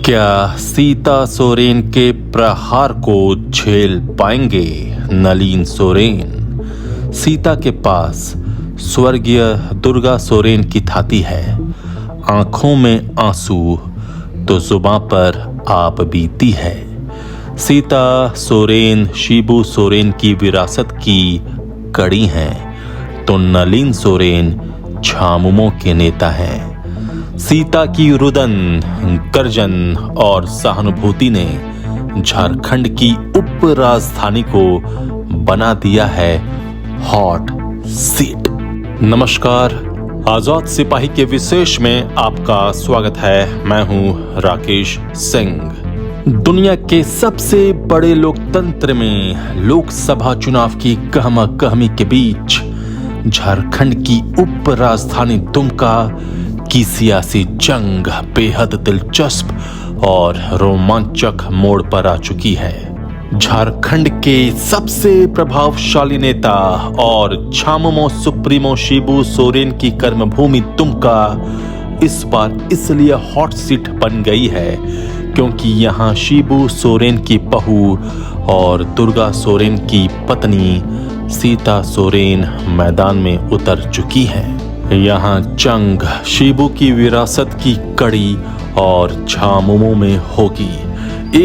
क्या सीता सोरेन के प्रहार को झेल पाएंगे नलिन सोरेन? सीता के पास स्वर्गीय दुर्गा सोरेन की थाती है, आंखों में आंसू तो जुबां पर आप बीती है। सीता सोरेन शिबू सोरेन की विरासत की कड़ी हैं, तो नलिन सोरेन झामुमो के नेता हैं। सीता की रुदन, गर्जन और सहानुभूति ने झारखंड की उप राजधानी को बना दिया है हॉट सीट। नमस्कार, आजाद सिपाही के विशेष में आपका स्वागत है। मैं हूं राकेश सिंह। दुनिया के सबसे बड़े लोकतंत्र में लोकसभा चुनाव की गहमा-गहमी के बीच झारखंड की उप राजधानी दुमका की सियासी जंग बेहद दिलचस्प और रोमांचक मोड़ पर आ चुकी है। झारखंड के सबसे प्रभावशाली नेता और झामुमो सुप्रीमो शिबू सोरेन की कर्मभूमि दुमका इस बार इसलिए हॉट सीट बन गई है क्योंकि यहाँ शिबू सोरेन की बहू और दुर्गा सोरेन की पत्नी सीता सोरेन मैदान में उतर चुकी है। यहाँ जंग शिबू की विरासत की कड़ी और झामुमो में होगी।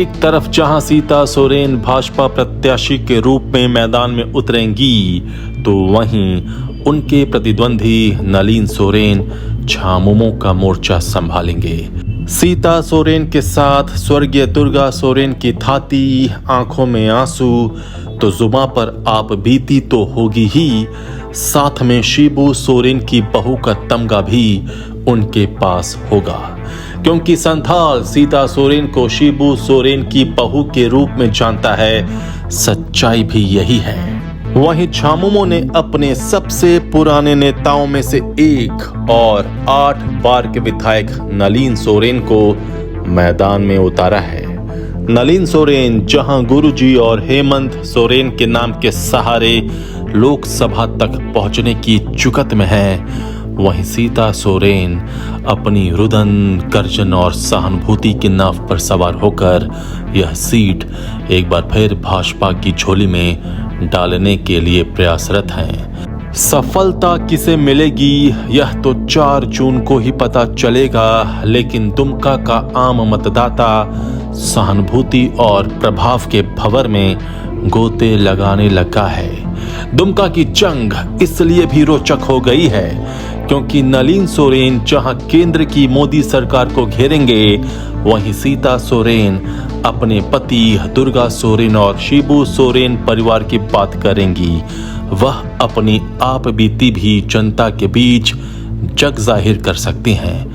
एक तरफ जहां सीता सोरेन भाजपा प्रत्याशी के रूप में मैदान में उतरेंगी, तो वहीं उनके प्रतिद्वंदी नलिन सोरेन झामुमो का मोर्चा संभालेंगे। सीता सोरेन के साथ स्वर्गीय दुर्गा सोरेन की थाती, आंखों में आंसू तो जुबां पर आप बीती तो होगी ही, साथ में शिबू सोरेन की बहू का तमगा भी उनके पास होगा, क्योंकि संथाल सीता सोरेन को शिबू सोरेन की बहू के रूप में जानता है। सच्चाई भी यही है। वहीं झामुमो ने अपने सबसे पुराने नेताओं में से एक और 8 बार के विधायक नलिन सोरेन को मैदान में उतारा है। नलिन सोरेन जहां गुरुजी और हेमंत सोरेन के नाम के सहारे लोकसभा तक पहुंचने की चुकत में है, वहीं सीता सोरेन अपनी रुदन, गर्जन और सहानुभूति की नाव पर सवार होकर यह सीट एक बार फिर भाजपा की झोली में डालने के लिए प्रयासरत हैं। सफलता किसे मिलेगी यह तो 4 जून को ही पता चलेगा, लेकिन दुमका का आम मतदाता सहानुभूति और प्रभाव के भंवर में गोते लगाने लगा है। दुमका की जंग इसलिए भी रोचक हो गई है क्योंकि नलिन सोरेन जहां केंद्र की मोदी सरकार को घेरेंगे, वहीं सीता सोरेन अपने पति दुर्गा सोरेन और शिबू सोरेन परिवार की बात करेंगी। वह अपनी आप बीती भी जनता के बीच जग जाहिर कर सकती हैं।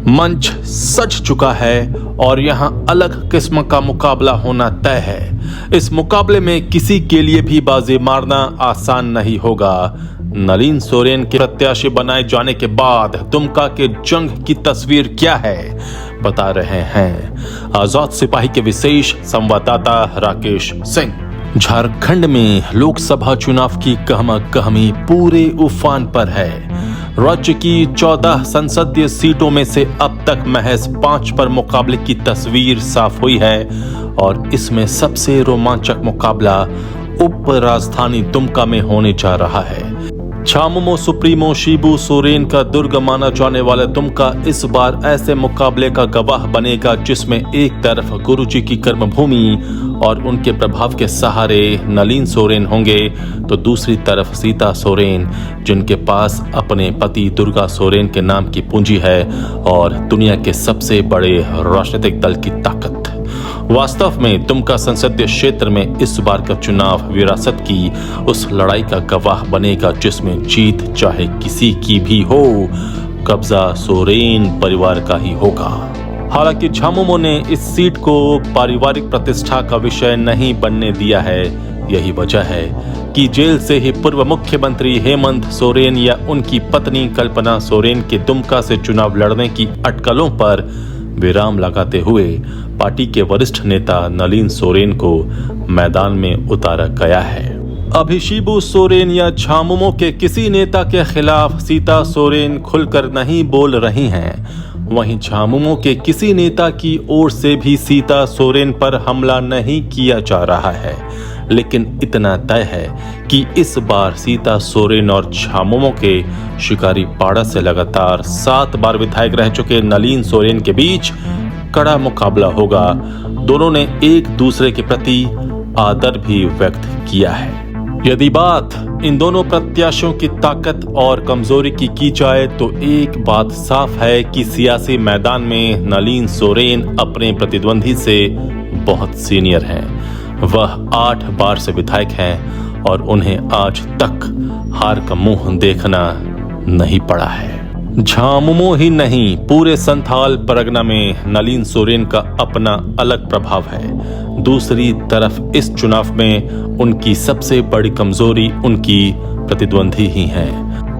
मंच सज चुका है और यहाँ अलग किस्म का मुकाबला होना तय है। इस मुकाबले में किसी के लिए भी बाजी मारना आसान नहीं होगा। नलिन सोरेन के प्रत्याशी बनाए जाने के बाद दुमका के जंग की तस्वीर क्या है, बता रहे हैं आजाद सिपाही के विशेष संवाददाता राकेश सिंह। झारखंड में लोकसभा चुनाव की गहमा-गहमी पूरे उफान पर है। राज्य की 14 संसदीय सीटों में से अब तक महज 5 पर मुकाबले की तस्वीर साफ हुई है और इसमें सबसे रोमांचक मुकाबला उप राजधानी दुमका में होने जा रहा है। झामुमो सुप्रीमो शिबू सोरेन का दुर्ग माना जाने वाला दुमका इस बार ऐसे मुकाबले का गवाह बनेगा जिसमें एक तरफ गुरुजी की कर्मभूमि और उनके प्रभाव के सहारे नलिन सोरेन होंगे, तो दूसरी तरफ सीता सोरेन जिनके पास अपने पति दुर्गा सोरेन के नाम की पूंजी है और दुनिया के सबसे बड़े राजनीतिक दल की ताकत। वास्तव में दुमका संसदीय क्षेत्र में इस बार का चुनाव विरासत की उस लड़ाई का गवाह बनेगा जिसमें जीत चाहे किसी की भी हो, कब्जा सोरेन परिवार का ही होगा। हालांकि झामुमो ने इस सीट को पारिवारिक प्रतिष्ठा का विषय नहीं बनने दिया है। यही वजह है कि जेल से ही पूर्व मुख्यमंत्री हेमंत सोरेन या उनकी पत्नी कल्पना सोरेन के दुमका से चुनाव लड़ने की अटकलों पर विराम लगाते हुए पार्टी के वरिष्ठ नेता नलिन सोरेन को मैदान में उतारा गया है। अभी शिबू सोरेन या झामुमो के किसी नेता के खिलाफ सीता सोरेन खुलकर नहीं बोल रही हैं। वहीं झामुमो के किसी नेता की ओर से भी सीता सोरेन पर हमला नहीं किया जा रहा है। लेकिन इतना तय है कि इस बार सीता सोरेन और झामुमो के शिकारी पाड़ा से लगातार 7 बार विधायक रह चुके नलीन सोरेन के बीच कड़ा मुकाबला होगा। दोनों ने एक दूसरे के प्रति आदर भी व्यक्त किया है। यदि बात इन दोनों प्रत्याशियों की ताकत और कमजोरी की जाए तो एक बात साफ है कि सियासी मैदान में नलीन सोरेन अपने प्रतिद्वंदी से बहुत सीनियर हैं। वह 8 बार से विधायक हैं और उन्हें आज तक हार का मुंह देखना नहीं पड़ा है। झामुमो ही नहीं, पूरे संथाल परगना में नलीन सोरेन का अपना अलग प्रभाव है। दूसरी तरफ इस चुनाव में उनकी सबसे बड़ी कमजोरी उनकी प्रतिद्वंदी ही है।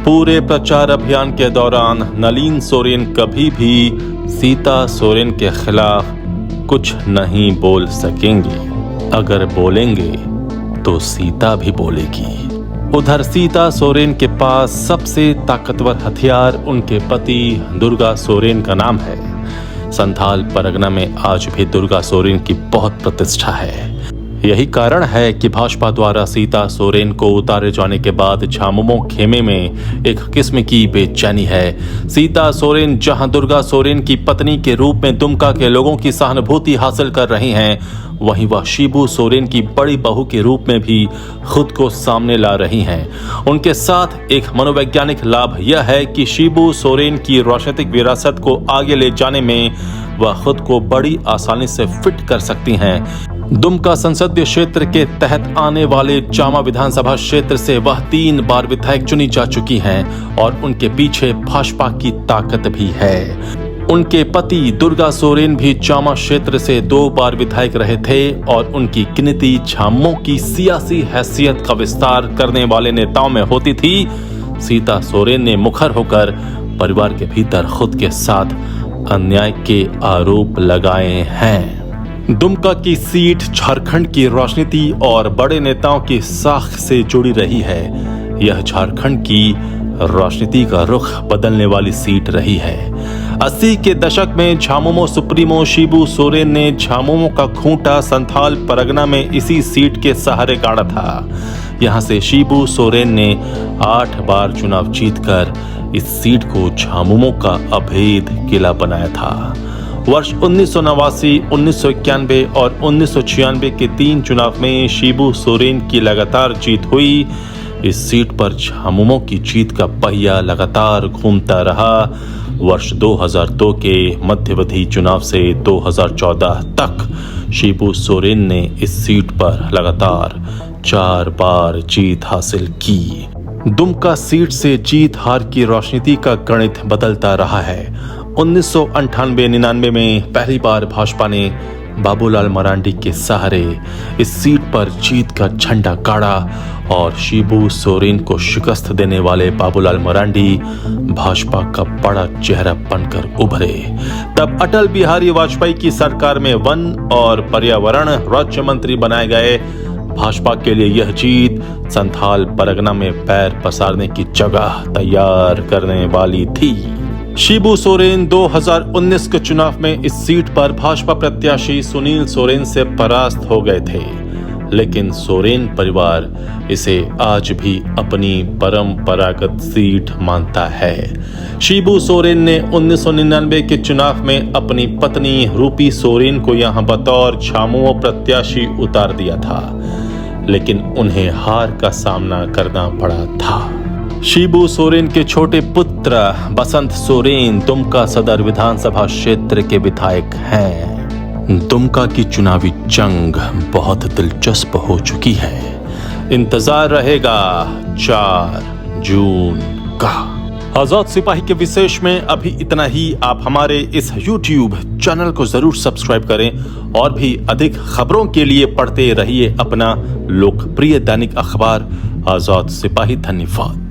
पूरे प्रचार अभियान के दौरान नलीन सोरेन कभी भी सीता सोरेन के खिलाफ कुछ नहीं बोल सकेंगे। अगर बोलेंगे तो सीता भी बोलेगी। उधर सीता सोरेन के पास सबसे ताकतवर हथियार उनके पति दुर्गा सोरेन का नाम है। संथाल परगना में आज भी दुर्गा सोरेन की बहुत प्रतिष्ठा है। यही कारण है कि भाजपा द्वारा सीता सोरेन को उतारे जाने के बाद झामुमो खेमे में एक किस्म की बेचैनी है। सीता सोरेन जहां दुर्गा सोरेन की पत्नी के रूप में दुमका के लोगों की सहानुभूति हासिल कर रही हैं, वहीं वह शिबू सोरेन की बड़ी बहू के रूप में भी खुद को सामने ला रही हैं। उनके साथ एक मनोवैज्ञानिक लाभ यह है कि शिबू सोरेन की राजनीतिक विरासत को आगे ले जाने में वह खुद को बड़ी आसानी से फिट कर सकती हैं। दुमका संसदीय क्षेत्र के तहत आने वाले जामा विधानसभा क्षेत्र से वह 3 बार विधायक चुनी जा चुकी हैं और उनके पीछे भाजपा की ताकत भी है। उनके पति दुर्गा सोरेन भी जामा क्षेत्र से 2 बार विधायक रहे थे और उनकी गिनती झामुमो की सियासी हैसियत का विस्तार करने वाले नेताओं में होती थी। सीता सोरेन ने मुखर होकर परिवार के भीतर खुद के साथ अन्याय के आरोप लगाए हैं। दुमका की सीट झारखंड की राजनीति और बड़े नेताओं की साख से जुड़ी रही है। यह झारखंड की राजनीति का रुख बदलने वाली सीट रही है। 80 के दशक में झामुमो सुप्रीमो शिबू सोरेन ने झामुमो का खूंटा संथाल परगना में इसी सीट के सहारे गाड़ा था। यहां से शिबू सोरेन ने 8 बार चुनाव जीतकर इस सीट को झामुमो का अभेद किला बनाया था। वर्ष 1989, 1991 और 1996 के 3 चुनाव में शिबू सोरेन की लगातार जीत हुई। इस सीट पर झामुमो की जीत का पहिया लगातार घूमता रहा। वर्ष 2002 के मध्यावधि चुनाव से 2014 तक शिबू सोरेन ने इस सीट पर लगातार 4 बार जीत हासिल की। दुमका सीट से जीत हार की राजनीति का गणित बदलता रहा है। 1998-99 में पहली बार भाजपा ने बाबूलाल मरांडी के सहारे इस सीट पर जीत का झंडा गाड़ा और शिबू सोरेन को शिकस्त देने वाले बाबूलाल मरांडी भाजपा का बड़ा चेहरा बनकर उभरे। तब अटल बिहारी वाजपेयी की सरकार में वन और पर्यावरण राज्य मंत्री बनाए गए। भाजपा के लिए यह जीत संथाल परगना में पैर पसारने की जगह तैयार करने वाली थी। शिबू सोरेन 2019 के चुनाव में इस सीट पर भाजपा प्रत्याशी सुनील सोरेन से परास्त हो गए थे, लेकिन सोरेन परिवार इसे आज भी अपनी परंपरागत सीट मानता है। शिबू सोरेन ने 1999 के चुनाव में अपनी पत्नी रूपी सोरेन को यहां बतौर झामुमो प्रत्याशी उतार दिया था, लेकिन उन्हें हार का सामना करना पड़ा था। शिबू सोरेन के छोटे पुत्र बसंत सोरेन दुमका सदर विधानसभा क्षेत्र के विधायक हैं। दुमका की चुनावी जंग बहुत दिलचस्प हो चुकी है। इंतजार रहेगा 4 जून का। आजाद सिपाही के विशेष में अभी इतना ही। आप हमारे इस YouTube चैनल को जरूर सब्सक्राइब करें और भी अधिक खबरों के लिए पढ़ते रहिए अपना लोकप्रिय दैनिक अखबार आजाद सिपाही। धन्यवाद।